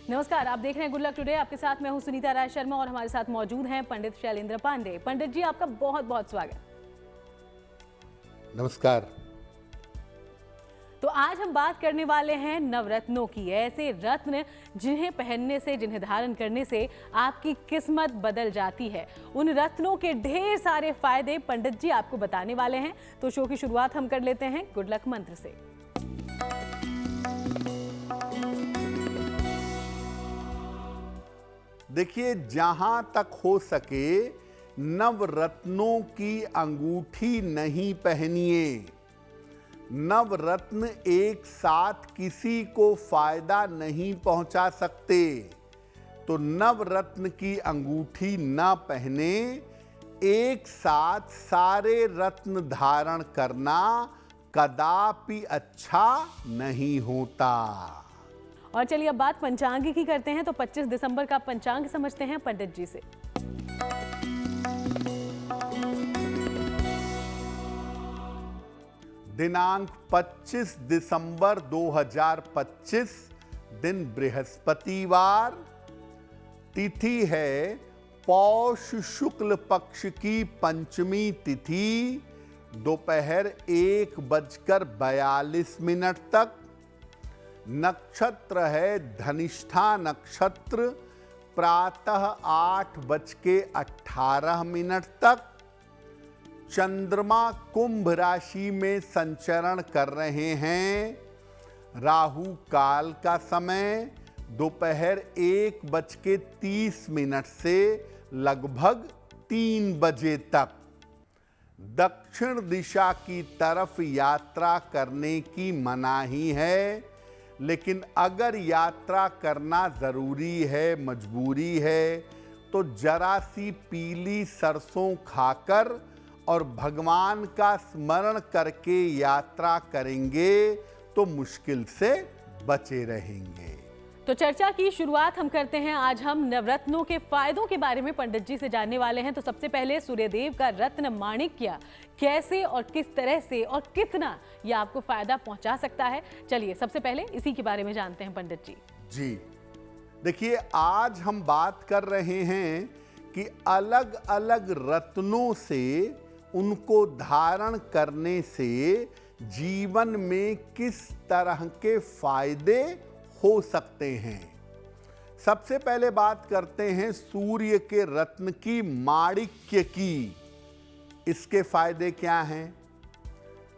नमस्कार, आप देख रहे हैं गुड लक टुडे। आपके साथ मैं हूं सुनीता राय शर्मा और हमारे साथ मौजूद हैं पंडित शैलेंद्र पांडे। पंडित जी, आपका बहुत बहुत स्वागत। नमस्कार। तो आज हम बात करने वाले हैं नवरत्नों की, ऐसे रत्न जिन्हें पहनने से, जिन्हें धारण करने से आपकी किस्मत बदल जाती है। उन रत्नों के ढेर सारे फायदे पंडित जी आपको बताने वाले हैं। तो शो की शुरुआत हम कर लेते हैं गुड लक मंत्र से। देखिए, जहां तक हो सके नवरत्नों की अंगूठी नहीं पहनिए। नवरत्न एक साथ किसी को फायदा नहीं पहुंचा सकते, तो नवरत्न की अंगूठी न पहने। एक साथ सारे रत्न धारण करना कदापि अच्छा नहीं होता। और चलिए अब बात पंचांग की करते हैं। तो 25 दिसंबर का पंचांग समझते हैं पंडित जी से। दिनांक 25 दिसंबर 2025, दिन बृहस्पतिवार, तिथि है पौष शुक्ल पक्ष की पंचमी तिथि, दोपहर 1:42 तक। नक्षत्र है धनिष्ठा नक्षत्र, प्रातः 8:18 तक। चंद्रमा कुंभ राशि में संचरण कर रहे हैं। राहु काल का समय दोपहर 1:30 से लगभग 3 बजे तक। दक्षिण दिशा की तरफ यात्रा करने की मनाही है, लेकिन अगर यात्रा करना जरूरी है, मजबूरी है, तो जरा सी पीली सरसों खाकर और भगवान का स्मरण करके यात्रा करेंगे तो मुश्किल से बचे रहेंगे। तो चर्चा की शुरुआत हम करते हैं। आज हम नवरत्नों के फायदों के बारे में पंडित जी से जानने वाले हैं। तो सबसे पहले सूर्यदेव का रत्न माणिक्य कैसे और किस तरह से और कितना ये आपको फायदा पहुंचा सकता है, चलिए सबसे पहले इसी के बारे में जानते हैं पंडित जी। जी देखिए, आज हम बात कर रहे हैं कि अलग अलग रत्नों से, उनको धारण करने से जीवन में किस तरह के फायदे हो सकते हैं। सबसे पहले बात करते हैं सूर्य के रत्न की, माणिक्य की। इसके फायदे क्या हैं?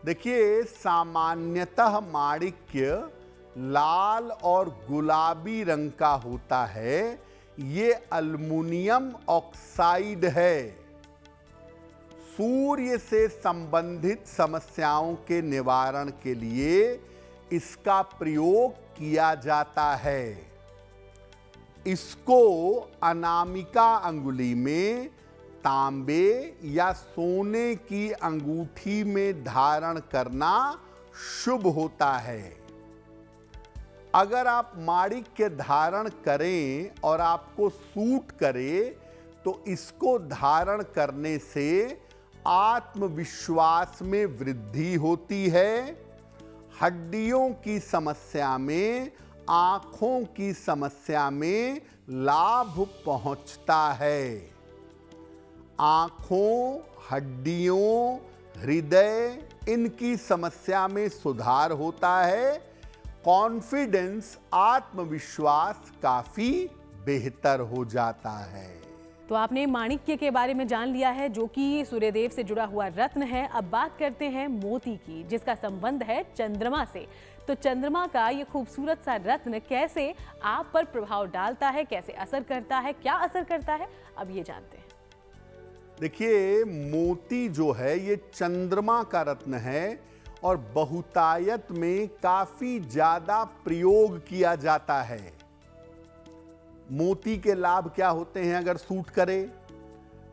देखिए, सामान्यतः माणिक्य लाल और गुलाबी रंग का होता है। ये एल्युमिनियम ऑक्साइड है। सूर्य से संबंधित समस्याओं के निवारण के लिए इसका प्रयोग किया जाता है। इसको अनामिका अंगुली में, तांबे या सोने की अंगूठी में धारण करना शुभ होता है। अगर आप माणिक्य धारण करें और आपको सूट करे, तो इसको धारण करने से आत्मविश्वास में वृद्धि होती है। हड्डियों की समस्या में, आंखों की समस्या में लाभ पहुंचता है। आंखों, हड्डियों, हृदय, इनकी समस्या में सुधार होता है। कॉन्फिडेंस, आत्मविश्वास काफी बेहतर हो जाता है। तो आपने माणिक्य के बारे में जान लिया है, जो कि सूर्यदेव से जुड़ा हुआ रत्न है। अब बात करते हैं मोती की, जिसका संबंध है चंद्रमा से। तो चंद्रमा का ये खूबसूरत सा रत्न कैसे आप पर प्रभाव डालता है, कैसे असर करता है, क्या असर करता है, अब ये जानते हैं। देखिए, मोती जो है ये चंद्रमा का रत्न है और बहुतायत में काफी ज्यादा प्रयोग किया जाता है। मोती के लाभ क्या होते हैं अगर सूट करे?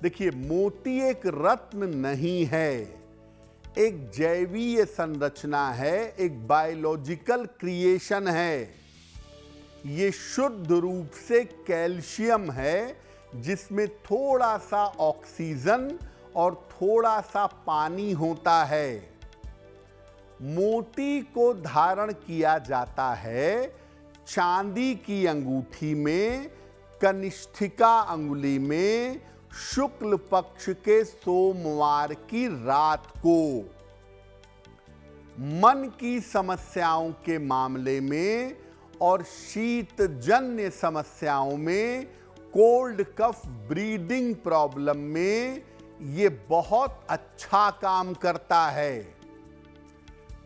देखिए, मोती एक रत्न नहीं है, एक जैवीय संरचना है, एक बायोलॉजिकल क्रिएशन है। ये शुद्ध रूप से कैल्शियम है, जिसमें थोड़ा सा ऑक्सीजन और थोड़ा सा पानी होता है। मोती को धारण किया जाता है चांदी की अंगूठी में कनिष्ठिका अंगुली में शुक्ल पक्ष के सोमवार की रात को मन की समस्याओं के मामले में और शीतजन्य समस्याओं में, कोल्ड कफ ब्रीदिंग प्रॉब्लम में ये बहुत अच्छा काम करता है।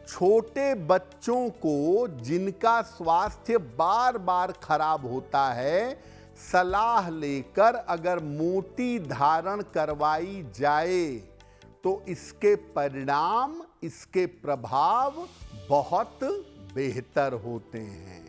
छोटे बच्चों को जिनका स्वास्थ्य बार बार खराब होता है, सलाह लेकर अगर मोती धारण करवाई जाए तो इसके परिणाम, इसके प्रभाव बहुत बेहतर होते हैं।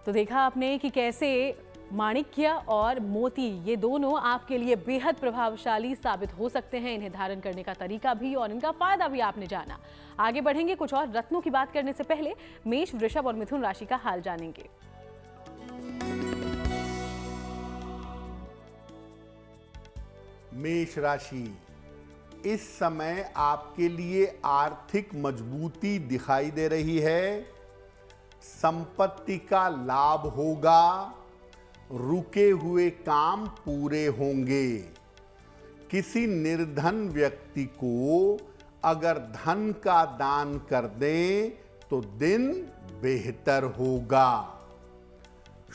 तो देखा आपने कि कैसे माणिक्य और मोती ये दोनों आपके लिए बेहद प्रभावशाली साबित हो सकते हैं। इन्हें धारण करने का तरीका भी और इनका फायदा भी आपने जाना। आगे बढ़ेंगे, कुछ और रत्नों की बात करने से पहले मेष, वृषभ और मिथुन राशि का हाल जानेंगे। मेष राशि, इस समय आपके लिए आर्थिक मजबूती दिखाई दे रही है। संपत्ति का लाभ होगा। रुके हुए काम पूरे होंगे। किसी निर्धन व्यक्ति को अगर धन का दान कर दें तो दिन बेहतर होगा।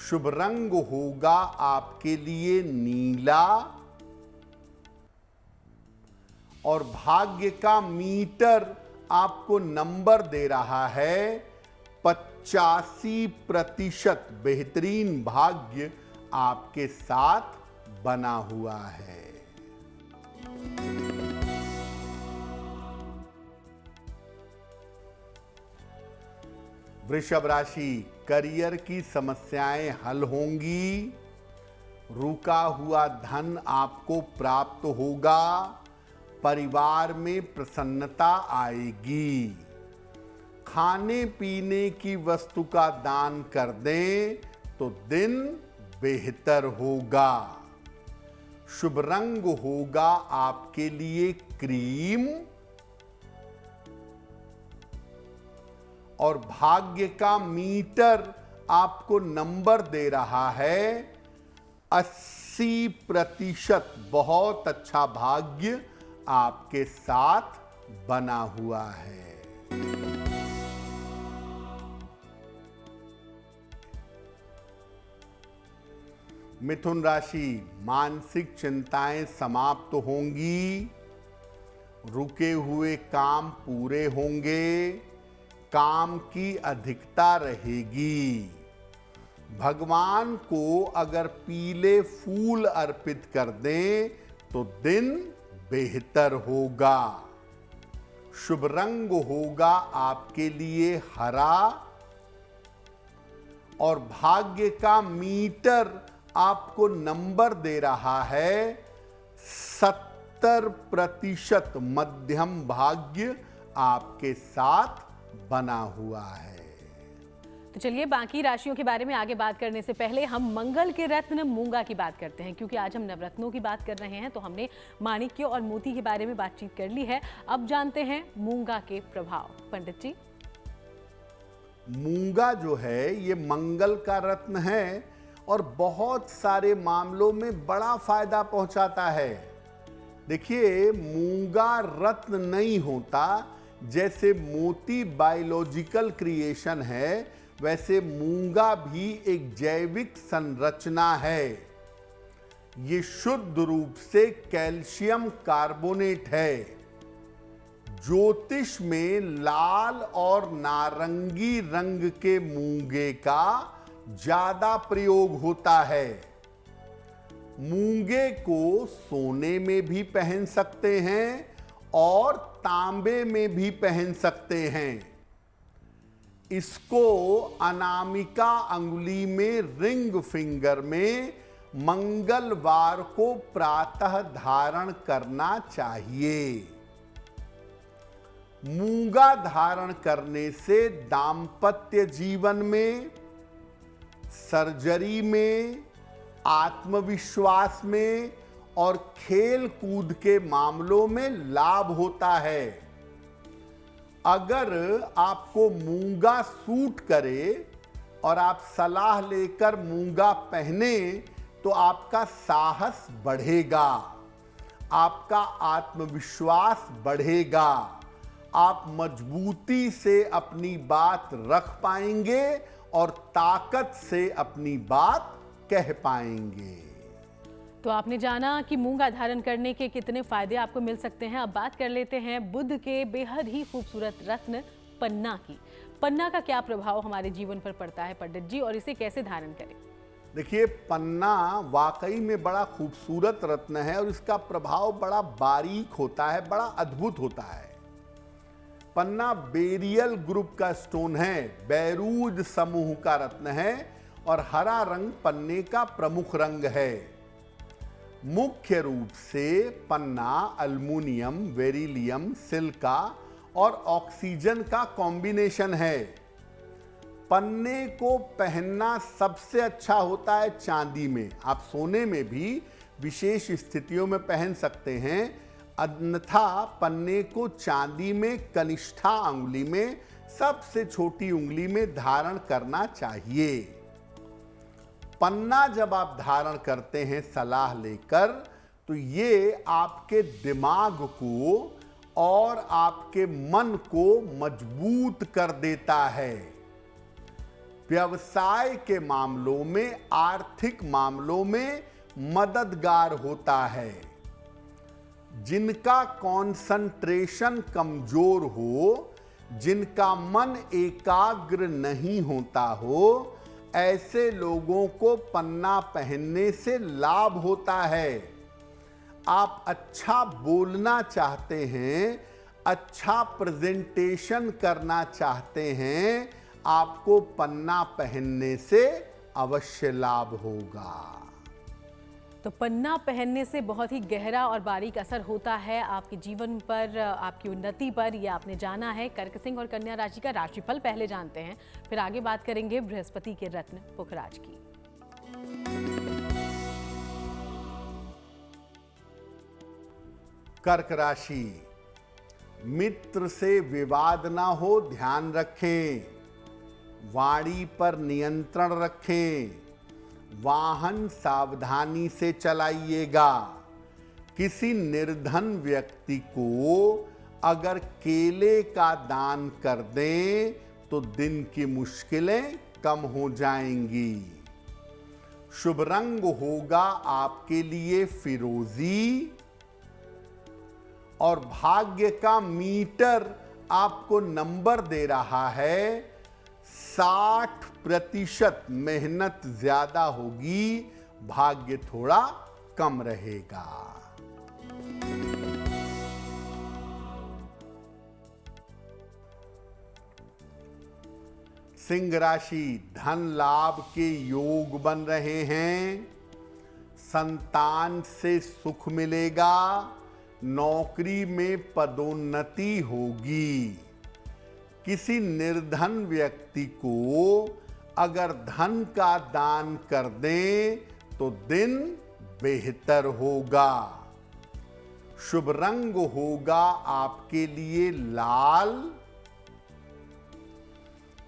शुभ रंग होगा आपके लिए नीला और भाग्य का मीटर आपको नंबर दे रहा है 85% बेहतरीन भाग्य आपके साथ बना हुआ है। वृषभ राशि, करियर की समस्याएं हल होंगी। रुका हुआ धन आपको प्राप्त होगा। परिवार में प्रसन्नता आएगी। खाने पीने की वस्तु का दान कर दें तो दिन बेहतर होगा। शुभ रंग होगा आपके लिए क्रीम और भाग्य का मीटर आपको नंबर दे रहा है 80%। बहुत अच्छा भाग्य आपके साथ बना हुआ है। मिथुन राशि, मानसिक चिंताएं समाप्त होंगी। रुके हुए काम पूरे होंगे। काम की अधिकता रहेगी। भगवान को अगर पीले फूल अर्पित कर दें तो दिन बेहतर होगा। शुभ रंग होगा आपके लिए हरा और भाग्य का मीटर आपको नंबर दे रहा है 70%। मध्यम भाग्य आपके साथ बना हुआ है। तो चलिए बाकी राशियों के बारे में आगे बात करने से पहले हम मंगल के रत्न मूंगा की बात करते हैं, क्योंकि आज हम नवरत्नों की बात कर रहे हैं। तो हमने माणिक्य और मोती के बारे में बातचीत कर ली है। अब जानते हैं मूंगा के प्रभाव। पंडित जी, मूंगा जो है ये मंगल का रत्न है और बहुत सारे मामलों में बड़ा फायदा पहुंचाता है। देखिए, मूंगा रत्न नहीं होता। जैसे मोती बायोलॉजिकल क्रिएशन है, वैसे मूंगा भी एक जैविक संरचना है। ये शुद्ध रूप से कैल्शियम कार्बोनेट है। ज्योतिष में लाल और नारंगी रंग के मूंगे का ज्यादा प्रयोग होता है। मूंगे को सोने में भी पहन सकते हैं और तांबे में भी पहन सकते हैं। इसको अनामिका अंगुली में, रिंग फिंगर में मंगलवार को प्रातः धारण करना चाहिए। मूंगा धारण करने से दांपत्य जीवन में, सर्जरी में, आत्मविश्वास में और खेल कूद के मामलों में लाभ होता है। अगर आपको मूंगा सूट करे और आप सलाह लेकर मूंगा पहने तो आपका साहस बढ़ेगा, आपका आत्मविश्वास बढ़ेगा, आप मजबूती से अपनी बात रख पाएंगे और ताकत से अपनी बात कह पाएंगे। तो आपने जाना कि मूंगा धारण करने के कितने फायदे आपको मिल सकते हैं। अब बात कर लेते हैं बुध के बेहद ही खूबसूरत रत्न पन्ना की। पन्ना का क्या प्रभाव हमारे जीवन पर पड़ता है पंडित जी, और इसे कैसे धारण करें? देखिए, पन्ना वाकई में बड़ा खूबसूरत रत्न है और इसका प्रभाव बड़ा बारीक होता है, बड़ा अद्भुत होता है। पन्ना बेरियल ग्रुप का स्टोन है, बैरूज समूह का रत्न है और हरा रंग पन्ने का प्रमुख रंग है। मुख्य रूप से पन्ना अल्मुनियम, बेरिलियम, सिलिका और ऑक्सीजन का कॉम्बिनेशन है। पन्ने को पहनना सबसे अच्छा होता है चांदी में। आप सोने में भी विशेष स्थितियों में पहन सकते हैं, अन्यथा पन्ने को चांदी में कनिष्ठा अंगुली में, सबसे छोटी उंगली में धारण करना चाहिए। पन्ना जब आप धारण करते हैं सलाह लेकर, तो ये आपके दिमाग को और आपके मन को मजबूत कर देता है। व्यवसाय के मामलों में, आर्थिक मामलों में मददगार होता है। जिनका कंसंट्रेशन कमजोर हो, जिनका मन एकाग्र नहीं होता हो, ऐसे लोगों को पन्ना पहनने से लाभ होता है। आप अच्छा बोलना चाहते हैं, अच्छा प्रेजेंटेशन करना चाहते हैं, आपको पन्ना पहनने से अवश्य लाभ होगा। तो पन्ना पहनने से बहुत ही गहरा और बारीक असर होता है आपके जीवन पर, आपकी उन्नति पर, यह आपने जाना है। कर्क सिंह और कन्या राशि का राशिफल पहले जानते हैं, फिर आगे बात करेंगे बृहस्पति के रत्न पुखराज की। कर्क राशि, मित्र से विवाद ना हो, ध्यान रखें। वाणी पर नियंत्रण रखें। वाहन सावधानी से चलाइएगा। किसी निर्धन व्यक्ति को अगर केले का दान कर दें तो दिन की मुश्किलें कम हो जाएंगी। शुभ रंग होगा आपके लिए फिरोजी और भाग्य का मीटर आपको नंबर दे रहा है 60%। मेहनत ज्यादा होगी, भाग्य थोड़ा कम रहेगा। सिंह राशि, धन लाभ के योग बन रहे हैं। संतान से सुख मिलेगा। नौकरी में पदोन्नति होगी। किसी निर्धन व्यक्ति को अगर धन का दान कर दें तो दिन बेहतर होगा। शुभ रंग होगा आपके लिए लाल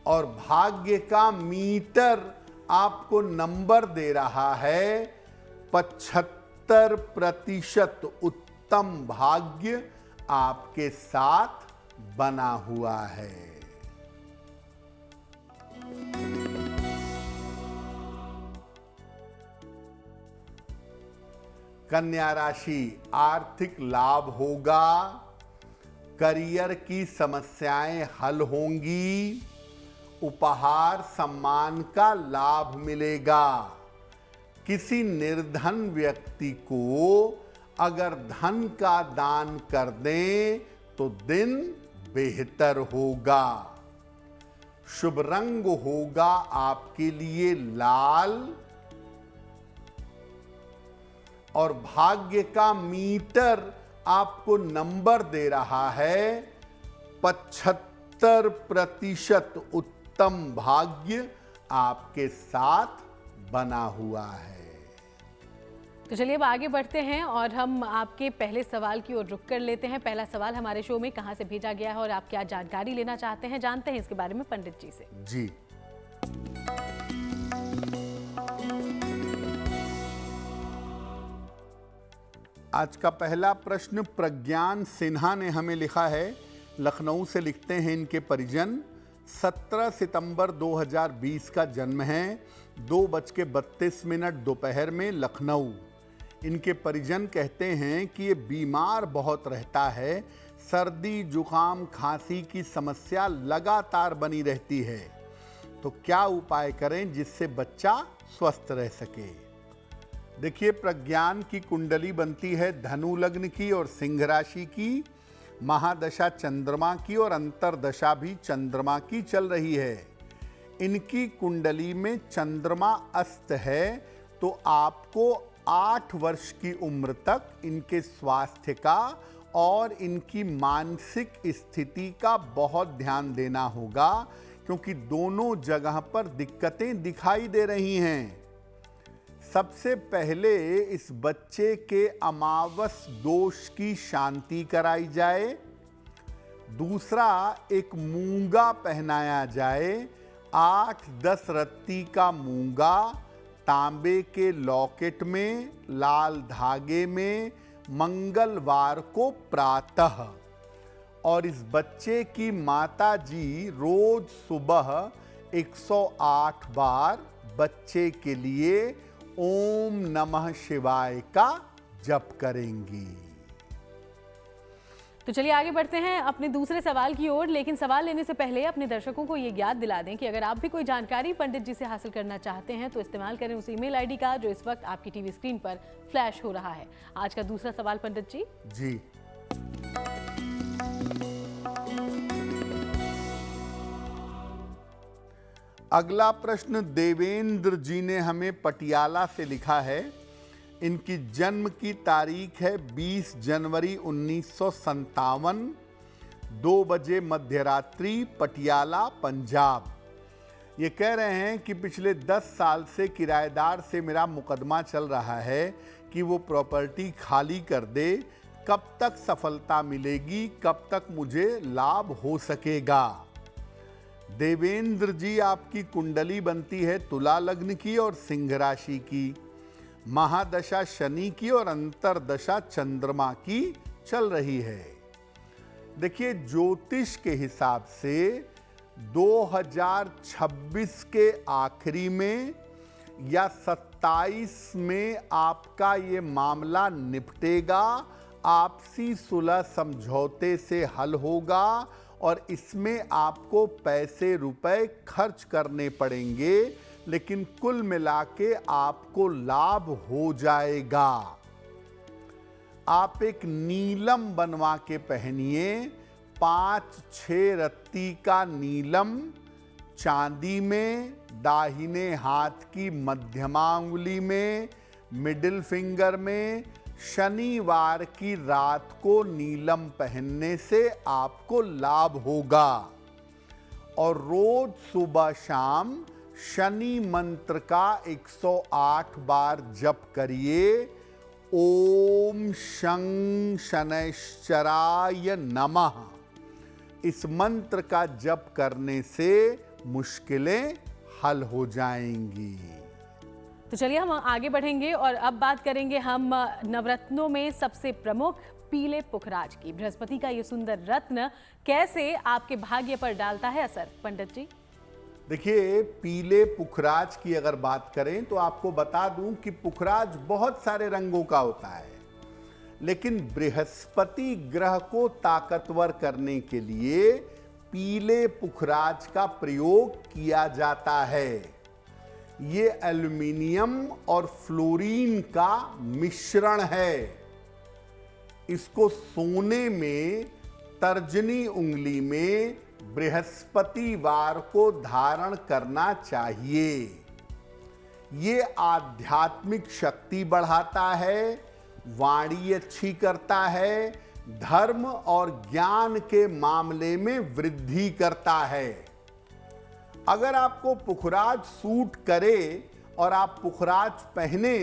और भाग्य का मीटर आपको नंबर दे रहा है 75%। उत्तम भाग्य आपके साथ बना हुआ है। कन्या राशि, आर्थिक लाभ होगा। करियर की समस्याएं हल होंगी। उपहार सम्मान का लाभ मिलेगा। किसी निर्धन व्यक्ति को अगर धन का दान कर दें तो दिन बेहतर होगा। शुभ रंग होगा आपके लिए लाल और भाग्य का मीटर आपको नंबर दे रहा है 75%। उत्तम भाग्य आपके साथ बना हुआ है। तो चलिए अब आगे बढ़ते हैं और हम आपके पहले सवाल की ओर रुख कर लेते हैं। पहला सवाल हमारे शो में कहां से भेजा गया है और आप क्या जानकारी लेना चाहते हैं, जानते हैं इसके बारे में पंडित जी से। जी, आज का पहला प्रश्न प्रज्ञान सिन्हा ने हमें लिखा है। लखनऊ से लिखते हैं इनके परिजन। 17 सितंबर 2020 का जन्म है। 2:32 दोपहर में लखनऊ। इनके परिजन कहते हैं कि ये बीमार बहुत रहता है। सर्दी जुकाम खांसी की समस्या लगातार बनी रहती है। तो क्या उपाय करें जिससे बच्चा स्वस्थ रह सके। देखिए, प्रज्ञान की कुंडली बनती है धनु लग्न की और सिंह राशि की। महादशा चंद्रमा की और अंतरदशा भी चंद्रमा की चल रही है। इनकी कुंडली में चंद्रमा अस्त है, तो आपको 8 वर्ष की उम्र तक इनके स्वास्थ्य का और इनकी मानसिक स्थिति का बहुत ध्यान देना होगा, क्योंकि दोनों जगह पर दिक्कतें दिखाई दे रही हैं। सबसे पहले इस बच्चे के अमावस दोष की शांति कराई जाए। दूसरा, एक मूंगा पहनाया जाए। 8-10 रत्ती का मूंगा तांबे के लॉकेट में लाल धागे में मंगलवार को प्रातः। और इस बच्चे की माता जी रोज सुबह 108 बार बच्चे के लिए ओम नमः शिवाय का जप करेंगी। तो चलिए आगे बढ़ते हैं अपने दूसरे सवाल की ओर। लेकिन सवाल लेने से पहले अपने दर्शकों को ये याद दिला दें कि अगर आप भी कोई जानकारी पंडित जी से हासिल करना चाहते हैं तो इस्तेमाल करें उस ईमेल आईडी का जो इस वक्त आपकी टीवी स्क्रीन पर फ्लैश हो रहा है। आज का दूसरा सवाल पंडित जी। जी, अगला प्रश्न देवेंद्र जी ने हमें पटियाला से लिखा है। इनकी जन्म की तारीख है 20 जनवरी 1957, 2 बजे मध्यरात्रि, पटियाला, पंजाब। ये कह रहे हैं कि पिछले 10 साल से किराएदार से मेरा मुकदमा चल रहा है कि वो प्रॉपर्टी खाली कर दे। कब तक सफलता मिलेगी, कब तक मुझे लाभ हो सकेगा। देवेंद्र जी, आपकी कुंडली बनती है तुला लग्न की और सिंह राशि की। महादशा शनि की और अंतरदशा चंद्रमा की चल रही है। देखिए, ज्योतिष के हिसाब से 2026 के आखिरी में या 27 में आपका ये मामला निपटेगा। आपसी सुलह समझौते से हल होगा और इसमें आपको पैसे रुपए खर्च करने पड़ेंगे, लेकिन कुल मिला के आपको लाभ हो जाएगा। आप एक नीलम बनवा के पहनिए। 5-6 रत्ती का नीलम चांदी में, दाहिने हाथ की मध्यमा अंगुली में, मिडिल फिंगर में। शनिवार की रात को नीलम पहनने से आपको लाभ होगा। और रोज सुबह शाम शनि मंत्र का 108 बार जप करिए। ओम शं शनैश्चराय नमः। इस मंत्र का जप करने से मुश्किलें हल हो जाएंगी। तो चलिए हम आगे बढ़ेंगे और अब बात करेंगे हम नवरत्नों में सबसे प्रमुख पीले पुखराज की। बृहस्पति का ये सुंदर रत्न कैसे आपके भाग्य पर डालता है असर, पंडित जी? देखिए, पीले पुखराज की अगर बात करें तो आपको बता दूं कि पुखराज बहुत सारे रंगों का होता है, लेकिन बृहस्पति ग्रह को ताकतवर करने के लिए पीले पुखराज का प्रयोग किया जाता है। ये एल्युमिनियम और फ्लोरीन का मिश्रण है। इसको सोने में तर्जनी उंगली में बृहस्पतिवार को धारण करना चाहिए। ये आध्यात्मिक शक्ति बढ़ाता है, वाणी अच्छी करता है, धर्म और ज्ञान के मामले में वृद्धि करता है। अगर आपको पुखराज सूट करे और आप पुखराज पहने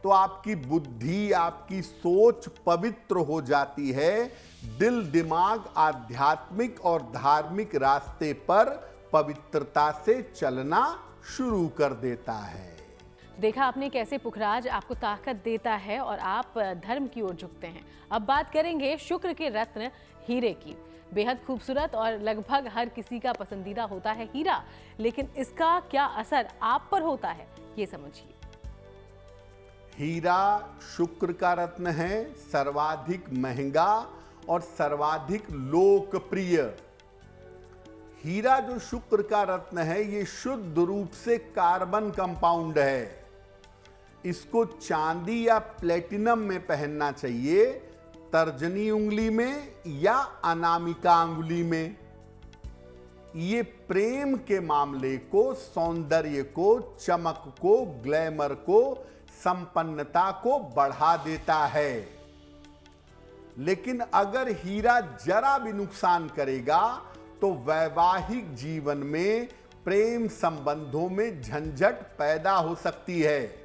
तो आपकी बुद्धि, आपकी सोच पवित्र हो जाती है। दिल दिमाग आध्यात्मिक और धार्मिक रास्ते पर पवित्रता से चलना शुरू कर देता है। देखा आपने कैसे पुखराज आपको ताकत देता है और आप धर्म की ओर झुकते हैं। अब बात करेंगे शुक्र के रत्न हीरे की। बेहद खूबसूरत और लगभग हर किसी का पसंदीदा होता है हीरा, लेकिन इसका क्या असर आप पर होता है, ये समझिए। हीरा शुक्र का रत्न है, सर्वाधिक महंगा और सर्वाधिक लोकप्रिय। हीरा जो शुक्र का रत्न है, ये शुद्ध रूप से कार्बन कंपाउंड है। इसको चांदी या प्लेटिनम में पहनना चाहिए, तर्जनी उंगली में या अनामिका अंगुली में। ये प्रेम के मामले को, सौंदर्य को, चमक को, ग्लैमर को, संपन्नता को बढ़ा देता है। लेकिन अगर हीरा जरा भी नुकसान करेगा तो वैवाहिक जीवन में, प्रेम संबंधों में झंझट पैदा हो सकती है।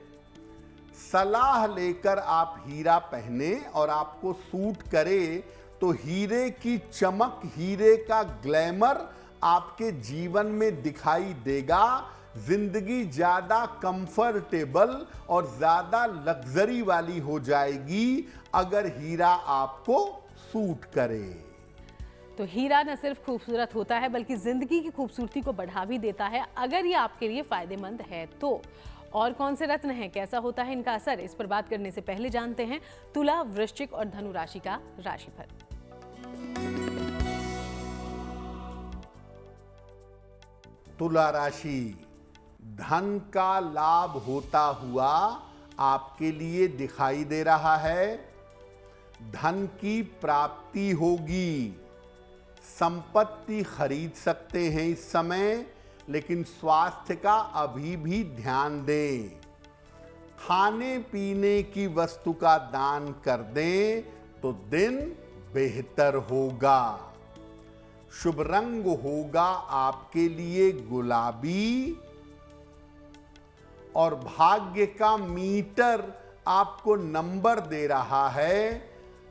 सलाह लेकर आप हीरा पहने और आपको सूट करे तो हीरे की चमक, हीरे का ग्लैमर आपके जीवन में दिखाई देगा। जिंदगी ज्यादा कंफर्टेबल और ज्यादा लग्जरी वाली हो जाएगी अगर हीरा आपको सूट करे। तो हीरा न सिर्फ खूबसूरत होता है बल्कि जिंदगी की खूबसूरती को बढ़ा भी देता है, अगर ये आपके लिए फायदेमंद है तो। और कौन से रत्न हैं, कैसा होता है इनका असर, इस पर बात करने से पहले जानते हैं तुला, वृश्चिक और धनु राशि का राशिफल। तुला राशि, धन का लाभ होता हुआ आपके लिए दिखाई दे रहा है। धन की प्राप्ति होगी, संपत्ति खरीद सकते हैं इस समय, लेकिन स्वास्थ्य का अभी भी ध्यान दें। खाने पीने की वस्तु का दान कर दें तो दिन बेहतर होगा। शुभ रंग होगा आपके लिए गुलाबी और भाग्य का मीटर आपको नंबर दे रहा है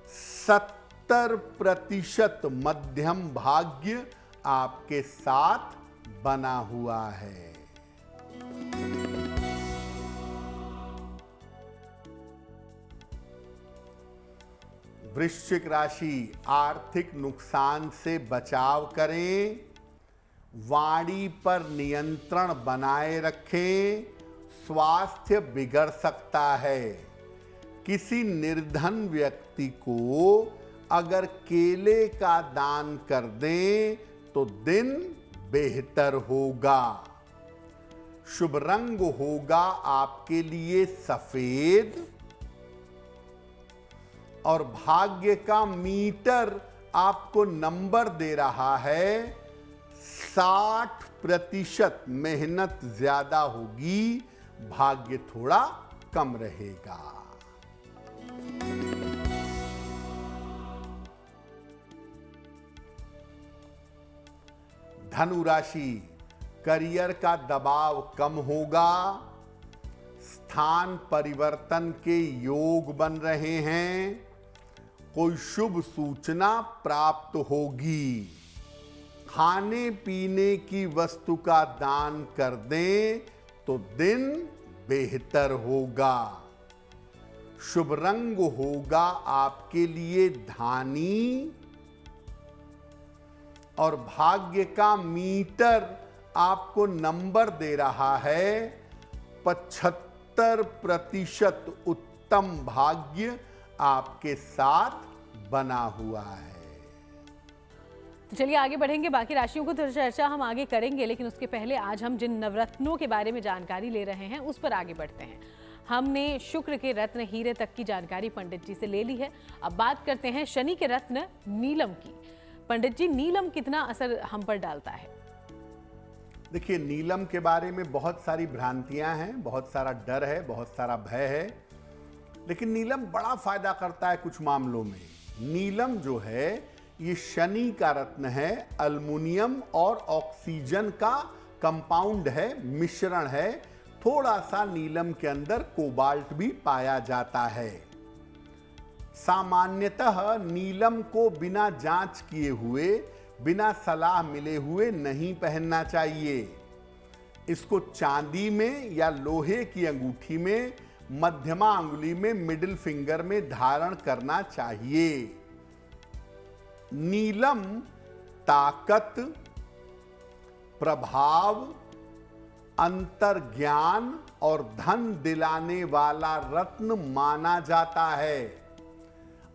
70% मध्यम भाग्य आपके साथ बना हुआ है। वृश्चिक राशि, आर्थिक नुकसान से बचाव करें, वाणी पर नियंत्रण बनाए रखें, स्वास्थ्य बिगड़ सकता है। किसी निर्धन व्यक्ति को अगर केले का दान कर दें तो दिन बेहतर होगा। शुभ रंग होगा आपके लिए सफेद और भाग्य का मीटर आपको नंबर दे रहा है 60%। मेहनत ज्यादा होगी, भाग्य थोड़ा कम रहेगा। धनु राशि, करियर का दबाव कम होगा, स्थान परिवर्तन के योग बन रहे हैं, कोई शुभ सूचना प्राप्त होगी। खाने पीने की वस्तु का दान कर दें तो दिन बेहतर होगा। शुभ रंग होगा आपके लिए धानी और भाग्य का मीटर आपको नंबर दे रहा है 75%। उत्तम भाग्य आपके साथ बना हुआ है। तो चलिए आगे बढ़ेंगे, बाकी राशियों को तो चर्चा हम आगे करेंगे, लेकिन उसके पहले आज हम जिन नवरत्नों के बारे में जानकारी ले रहे हैं उस पर आगे बढ़ते हैं। हमने शुक्र के रत्न हीरे तक की जानकारी पंडित जी से ले ली है। अब बात करते हैं शनि के रत्न नीलम की। पंडित जी, नीलम कितना असर हम पर डालता है? देखिए, नीलम के बारे में बहुत सारी भ्रांतियां हैं, बहुत सारा डर है, बहुत सारा भय है, लेकिन नीलम बड़ा फायदा करता है कुछ मामलों में। नीलम जो है ये शनि का रत्न है, अल्मुनियम और ऑक्सीजन का कंपाउंड है, मिश्रण है। थोड़ा सा नीलम के अंदर कोबाल्ट भी पाया जाता है। सामान्यतः नीलम को बिना जांच किए हुए, बिना सलाह मिले हुए नहीं पहनना चाहिए। इसको चांदी में या लोहे की अंगूठी में, मध्यमा अंगुली में, मिडिल फिंगर में धारण करना चाहिए। नीलम ताकत, प्रभाव, अंतर्ज्ञान और धन दिलाने वाला रत्न माना जाता है।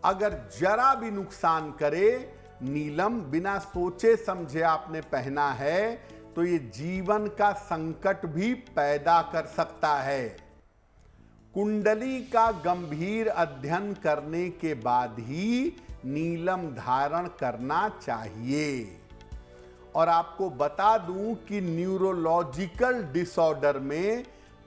अगर जरा भी नुकसान करे, नीलम बिना सोचे समझे आपने पहना है तो ये जीवन का संकट भी पैदा कर सकता है। कुंडली का गंभीर अध्ययन करने के बाद ही नीलम धारण करना चाहिए। और आपको बता दूं कि न्यूरोलॉजिकल डिसऑर्डर में,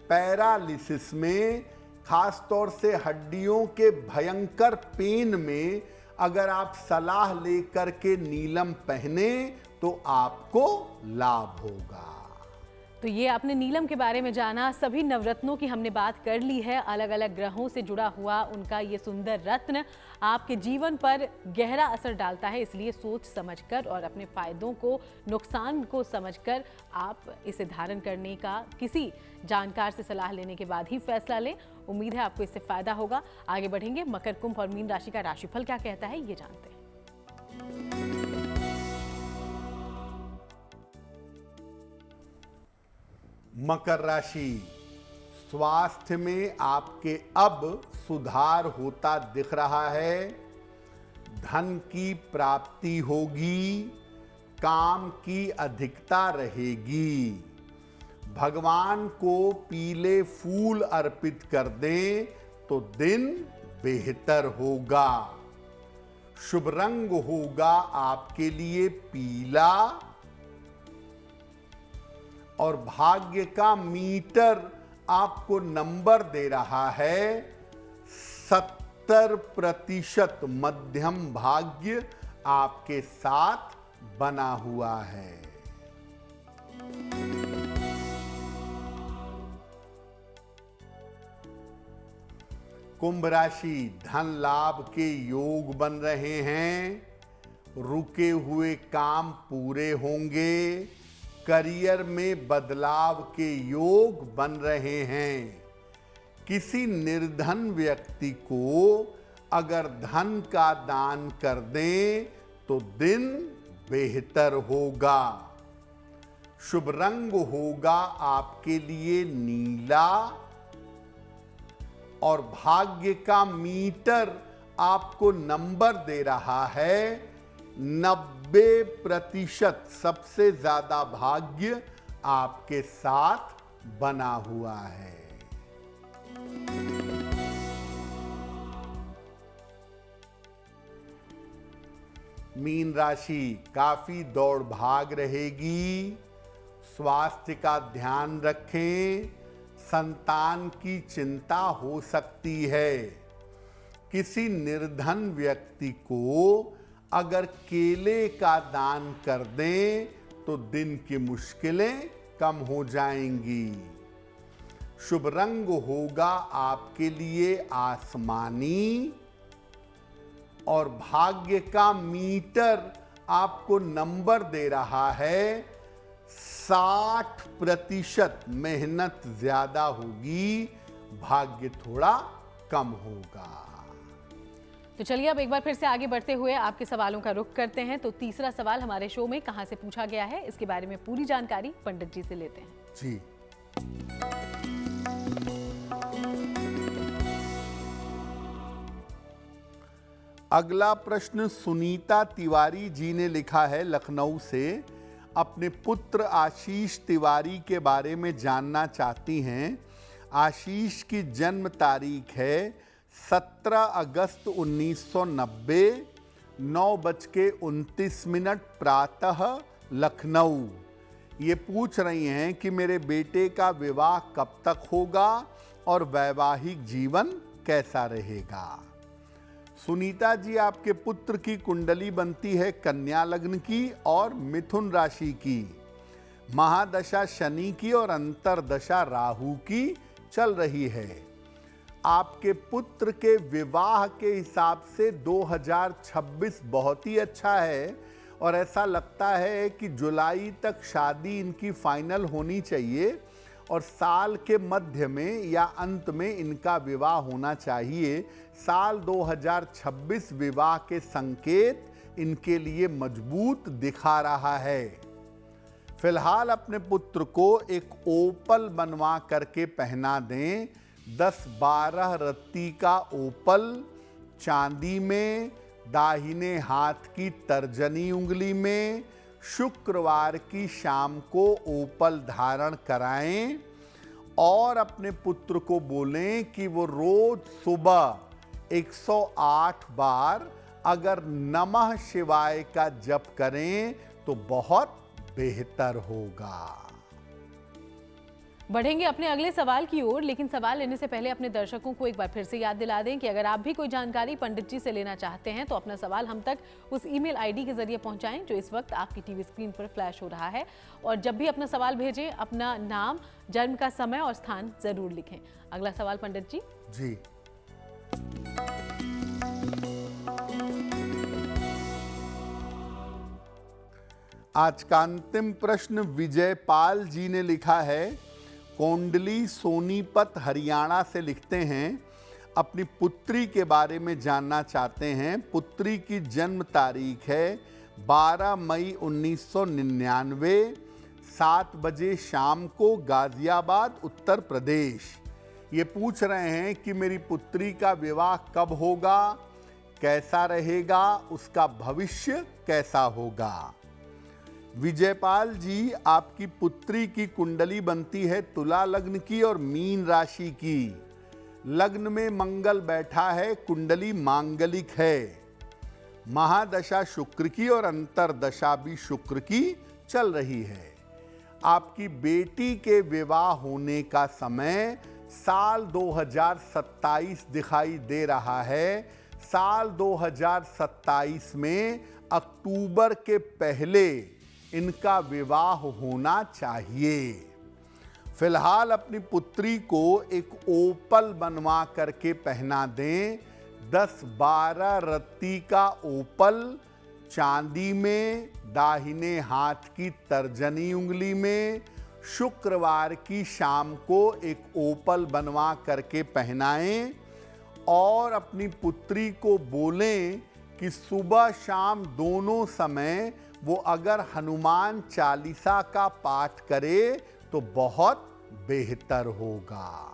पैरालिसिस में, खासतौर से हड्डियों के भयंकर पेन में अगर आप सलाह लेकर के नीलम पहने तो आपको लाभ होगा। तो ये आपने नीलम के बारे में जाना। सभी नवरत्नों की हमने बात कर ली है। अलग अलग ग्रहों से जुड़ा हुआ उनका ये सुंदर रत्न आपके जीवन पर गहरा असर डालता है, इसलिए सोच समझकर और अपने फायदों को, नुकसान को समझकर आप इसे धारण करने का किसी जानकार से सलाह लेने के बाद ही फैसला लें। उम्मीद है आपको इससे फायदा होगा। आगे बढ़ेंगे, मकर, कुंभ और मीन राशि का राशिफल क्या कहता है ये जानते हैं। मकर राशि, स्वास्थ्य में आपके अब सुधार होता दिख रहा है। धन की प्राप्ति होगी, काम की अधिकता रहेगी। भगवान को पीले फूल अर्पित कर दें तो दिन बेहतर होगा। शुभ रंग होगा आपके लिए पीला और भाग्य का मीटर आपको नंबर दे रहा है 70%। मध्यम भाग्य आपके साथ बना हुआ है। कुंभ राशि, धन लाभ के योग बन रहे हैं। रुके हुए काम पूरे होंगे। करियर में बदलाव के योग बन रहे हैं। किसी निर्धन व्यक्ति को अगर धन का दान कर दें तो दिन बेहतर होगा। शुभ रंग होगा आपके लिए नीला और भाग्य का मीटर आपको नंबर दे रहा है 90%। सबसे ज्यादा भाग्य आपके साथ बना हुआ है। मीन राशि, काफी दौड़ भाग रहेगी। स्वास्थ्य का ध्यान रखें। संतान की चिंता हो सकती है। किसी निर्धन व्यक्ति को अगर केले का दान कर दें तो दिन की मुश्किलें कम हो जाएंगी। शुभ रंग होगा आपके लिए आसमानी और भाग्य का मीटर आपको नंबर दे रहा है 60%। मेहनत ज्यादा होगी, भाग्य थोड़ा कम होगा। तो चलिए अब एक बार फिर से आगे बढ़ते हुए आपके सवालों का रुख करते हैं। तो तीसरा सवाल हमारे शो में कहां से पूछा गया है, इसके बारे में पूरी जानकारी पंडित जी से लेते हैं। जी, अगला प्रश्न सुनीता तिवारी जी ने लिखा है लखनऊ से। अपने पुत्र आशीष तिवारी के बारे में जानना चाहती हैं। आशीष की जन्म तारीख है 17 अगस्त 1990, 9:29 प्रातः, लखनऊ। ये पूछ रही हैं कि मेरे बेटे का विवाह कब तक होगा और वैवाहिक जीवन कैसा रहेगा। सुनीता जी, आपके पुत्र की कुंडली बनती है कन्या लग्न की और मिथुन राशि की। महादशा शनि की और अंतरदशा राहु की चल रही है। आपके पुत्र के विवाह के हिसाब से 2026 बहुत ही अच्छा है और ऐसा लगता है कि जुलाई तक शादी इनकी फाइनल होनी चाहिए और साल के मध्य में या अंत में इनका विवाह होना चाहिए। साल 2026 विवाह के संकेत इनके लिए मजबूत दिखा रहा है। फिलहाल अपने पुत्र को एक ओपल बनवा करके पहना दें। 10-12 रत्ती का ओपल चांदी में, दाहिने हाथ की तर्जनी उंगली में, शुक्रवार की शाम को ओपल धारण कराएं और अपने पुत्र को बोलें कि वो रोज सुबह 108 बार अगर नमः शिवाय का जप करें तो बहुत बेहतर होगा। बढ़ेंगे अपने अगले सवाल की ओर, लेकिन सवाल लेने से पहले अपने दर्शकों को एक बार फिर से याद दिला दें कि अगर आप भी कोई जानकारी पंडित जी से लेना चाहते हैं तो अपना सवाल हम तक उस ईमेल आईडी के जरिए पहुंचाएं जो इस वक्त आपकी टीवी स्क्रीन पर फ्लैश हो रहा है। और जब भी अपना सवाल भेजें अपना नाम, जन्म का समय और स्थान जरूर लिखें। अगला सवाल पंडित जी। जी, आज का अंतिम प्रश्न विजयपाल जी ने लिखा है। कोंडली सोनीपत हरियाणा से लिखते हैं, अपनी पुत्री के बारे में जानना चाहते हैं। पुत्री की जन्म तारीख है 12 मई 1999, 7 बजे शाम को, गाजियाबाद उत्तर प्रदेश। ये पूछ रहे हैं कि मेरी पुत्री का विवाह कब होगा, कैसा रहेगा, उसका भविष्य कैसा होगा। विजयपाल जी, आपकी पुत्री की कुंडली बनती है तुला लग्न की और मीन राशि की। लग्न में मंगल बैठा है, कुंडली मांगलिक है। महादशा शुक्र की और अंतरदशा भी शुक्र की चल रही है। आपकी बेटी के विवाह होने का समय साल 2027 दिखाई दे रहा है। साल 2027 में अक्टूबर के पहले इनका विवाह होना चाहिए। फिलहाल अपनी पुत्री को एक ओपल बनवा करके पहना दें। 10-12 रत्ती का ओपल चांदी में, दाहिने हाथ की तर्जनी उंगली में, शुक्रवार की शाम को एक ओपल बनवा करके पहनाएं और अपनी पुत्री को बोलें कि सुबह शाम दोनों समय वो अगर हनुमान चालीसा का पाठ करे तो बहुत बेहतर होगा।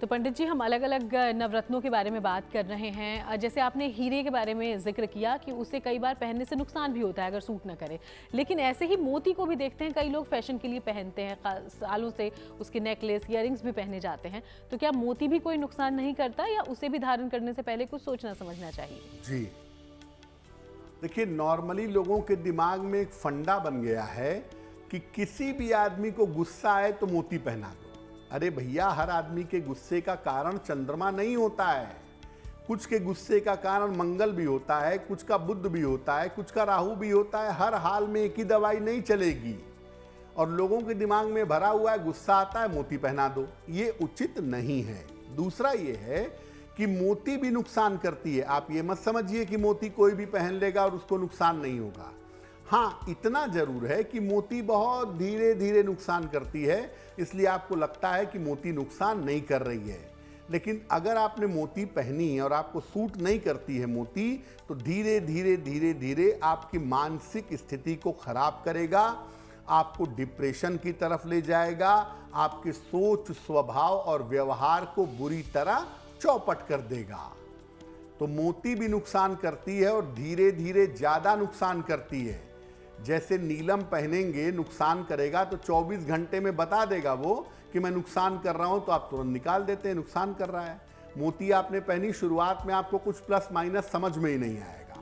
तो पंडित जी, हम अलग अलग नवरत्नों के बारे में बात कर रहे हैं। जैसे आपने हीरे के बारे में जिक्र किया कि उसे कई बार पहनने से नुकसान भी होता है अगर सूट ना करे, लेकिन ऐसे ही मोती को भी देखते हैं कई लोग फैशन के लिए पहनते हैं, सालों से उसके नेकलेस, ईयरिंग्स भी पहने जाते हैं। तो क्या मोती भी कोई नुकसान नहीं करता या उसे भी धारण करने से पहले कुछ सोचना समझना चाहिए? जी देखिए, नॉर्मली लोगों के दिमाग में एक फंडा बन गया है कि किसी भी आदमी को गुस्सा आए तो मोती पहना दो। अरे भैया, हर आदमी के गुस्से का कारण चंद्रमा नहीं होता है। कुछ के गुस्से का कारण मंगल भी होता है, कुछ का बुध भी होता है, कुछ का राहु भी होता है। हर हाल में एक ही दवाई नहीं चलेगी। और लोगों के दिमाग में भरा हुआ है गुस्सा आता है मोती पहना दो, ये उचित नहीं है। दूसरा ये है कि मोती भी नुकसान करती है। आप ये मत समझिए कि मोती कोई भी पहन लेगा और उसको नुकसान नहीं होगा। हाँ, इतना जरूर है कि मोती बहुत धीरे धीरे नुकसान करती है, इसलिए आपको लगता है कि मोती नुकसान नहीं कर रही है। लेकिन अगर आपने मोती पहनी और आपको सूट नहीं करती है मोती, तो धीरे धीरे धीरे धीरे आपकी मानसिक स्थिति को खराब करेगा, आपको डिप्रेशन की तरफ ले जाएगा, आपके सोच, स्वभाव और व्यवहार को बुरी तरह चौपट कर देगा। तो मोती भी नुकसान करती है और धीरे धीरे ज्यादा नुकसान करती है। जैसे नीलम पहनेंगे नुकसान करेगा तो 24 घंटे में बता देगा वो कि मैं नुकसान कर रहा हूं, तो आप तुरंत निकाल देते हैं नुकसान कर रहा है। मोती आपने पहनी, शुरुआत में आपको कुछ प्लस माइनस समझ में ही नहीं आएगा।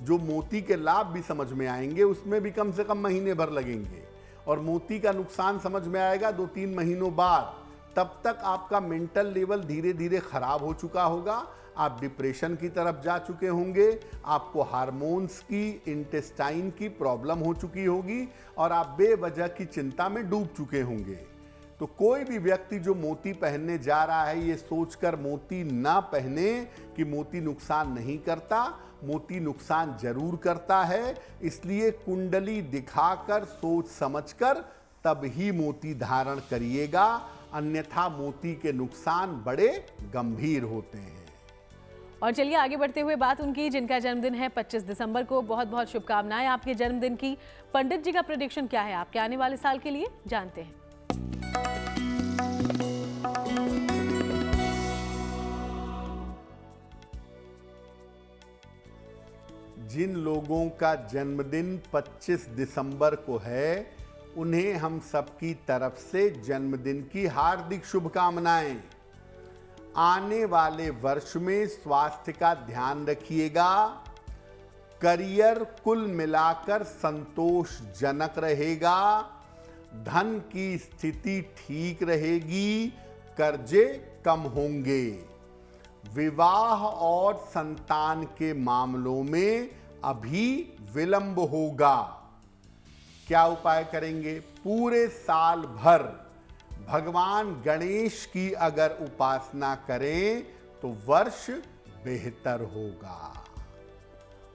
जो मोती के लाभ भी समझ में आएंगे उसमें भी कम से कम महीने भर लगेंगे, और मोती का नुकसान समझ में आएगा 2-3 महीनों बाद। तब तक आपका मेंटल लेवल धीरे धीरे खराब हो चुका होगा, आप डिप्रेशन की तरफ जा चुके होंगे, आपको हार्मोन्स की, इंटेस्टाइन की प्रॉब्लम हो चुकी होगी और आप बेवजह की चिंता में डूब चुके होंगे। तो तो कोई भी व्यक्ति जो मोती पहनने जा रहा है ये सोचकर मोती ना पहने कि मोती नुकसान नहीं करता, मोती नुकसान जरूर करता है। इसलिए कुंडली दिखाकर सोच समझकर तब ही मोती धारण करिएगा, अन्यथा मोती के नुकसान बड़े गंभीर होते हैं। और चलिए आगे बढ़ते हुए बात उनकी जिनका जन्मदिन है 25 दिसंबर को। बहुत बहुत शुभकामनाएं आपके जन्मदिन की। पंडित जी का प्रेडिक्शन क्या है आपके आने वाले साल के लिए, जानते हैं। जिन लोगों का जन्मदिन 25 दिसंबर को है उन्हें हम सबकी तरफ से जन्मदिन की हार्दिक शुभकामनाएं। आने वाले वर्ष में स्वास्थ्य का ध्यान रखिएगा। करियर कुल मिलाकर संतोषजनक रहेगा। धन की स्थिति ठीक रहेगी। कर्जे कम होंगे। विवाह और संतान के मामलों में अभी विलंब होगा। क्या उपाय करेंगे? पूरे साल भर भगवान गणेश की अगर उपासना करें तो वर्ष बेहतर होगा।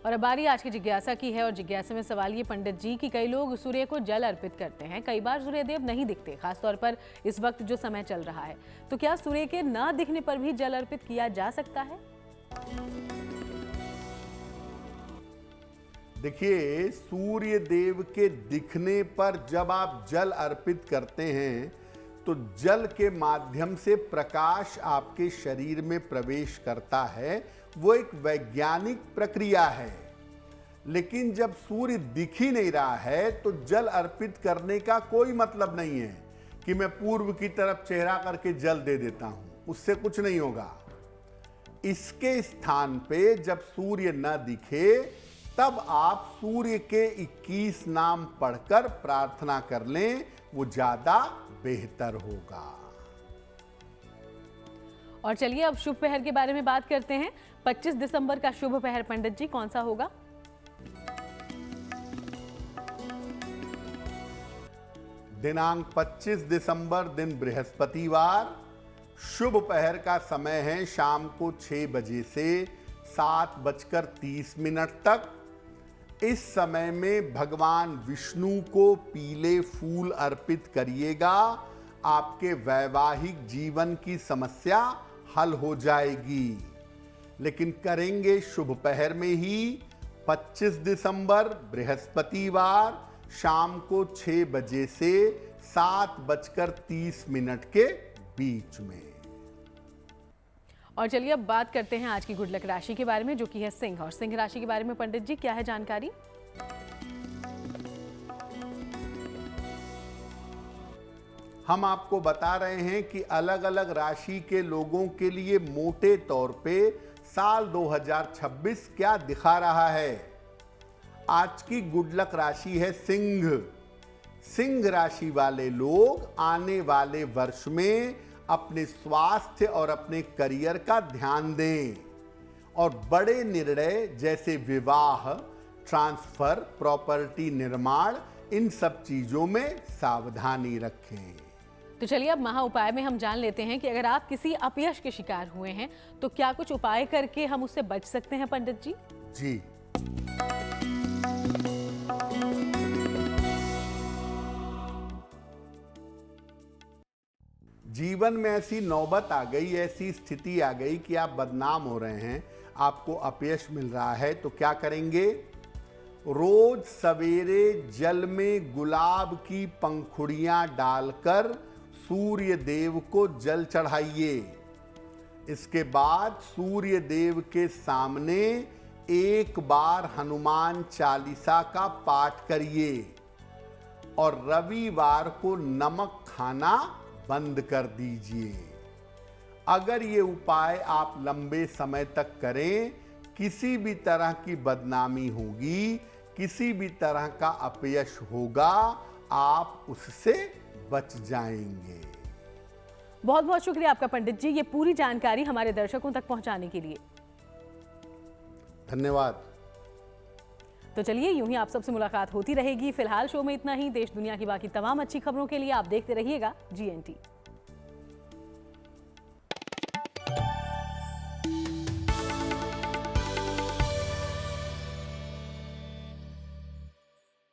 और अब बारी आज की जिज्ञासा की है। और जिज्ञासा में सवाल ये पंडित जी कि कई लोग सूर्य को जल अर्पित करते हैं, कई बार सूर्यदेव नहीं दिखते, खासतौर पर इस वक्त जो समय चल रहा है, तो क्या सूर्य के न दिखने पर भी जल अर्पित किया जा सकता है? देखिए, सूर्य देव के दिखने पर जब आप जल अर्पित करते हैं तो जल के माध्यम से प्रकाश आपके शरीर में प्रवेश करता है। वो एक वैज्ञानिक प्रक्रिया है। लेकिन जब सूर्य दिख ही नहीं रहा है तो जल अर्पित करने का कोई मतलब नहीं है कि मैं पूर्व की तरफ चेहरा करके जल दे देता हूं, उससे कुछ नहीं होगा। इसके स्थान पे जब सूर्य न दिखे तब आप सूर्य के 21 नाम पढ़कर प्रार्थना कर लें, वो ज्यादा बेहतर होगा। और चलिए अब शुभ पहर के बारे में बात करते हैं। 25 दिसंबर का शुभ पहर पंडित जी कौन सा होगा? दिनांक 25 दिसंबर दिन बृहस्पतिवार। शुभ पहर का समय है शाम को 6 बजे से 7:30 तक। इस समय में भगवान विष्णु को पीले फूल अर्पित करिएगा। आपके वैवाहिक जीवन की समस्या हल हो जाएगी। लेकिन करेंगे शुभ पहर में ही। 25 दिसंबर बृहस्पतिवार शाम को 6 बजे से 7:30 के बीच में। और चलिए अब बात करते हैं आज की गुड लक राशि के बारे में, जो कि है सिंह। और सिंह राशि के बारे में पंडित जी क्या है जानकारी? हम आपको बता रहे हैं कि अलग अलग राशि के लोगों के लिए मोटे तौर पे साल 2026 क्या दिखा रहा है। आज की गुड लक राशि है सिंह। सिंह राशि वाले लोग आने वाले वर्ष में अपने स्वास्थ्य और अपने करियर का ध्यान दें और बड़े निर्णय जैसे विवाह, ट्रांसफर, प्रॉपर्टी निर्माण, इन सब चीजों में सावधानी रखें। तो चलिए अब महा उपाय में हम जान लेते हैं कि अगर आप किसी अपयश के शिकार हुए हैं तो क्या कुछ उपाय करके हम उससे बच सकते हैं पंडित जी? जी, जीवन में ऐसी नौबत आ गई, ऐसी स्थिति आ गई कि आप बदनाम हो रहे हैं, आपको अपयश मिल रहा है, तो क्या करेंगे? रोज सवेरे जल में गुलाब की पंखुड़ियां डालकर सूर्य देव को जल चढ़ाइए। इसके बाद सूर्य देव के सामने एक बार हनुमान चालीसा का पाठ करिए और रविवार को नमक खाना बंद कर दीजिए। अगर ये उपाय आप लंबे समय तक करें, किसी भी तरह की बदनामी होगी, किसी भी तरह का अपयश होगा, आप उससे बच जाएंगे। बहुत बहुत शुक्रिया आपका पंडित जी, ये पूरी जानकारी हमारे दर्शकों तक पहुंचाने के लिए। धन्यवाद। तो चलिए यूं ही आप सबसे मुलाकात होती रहेगी। फिलहाल शो में इतना ही। देश दुनिया की बाकी तमाम अच्छी खबरों के लिए आप देखते रहिएगा GNT।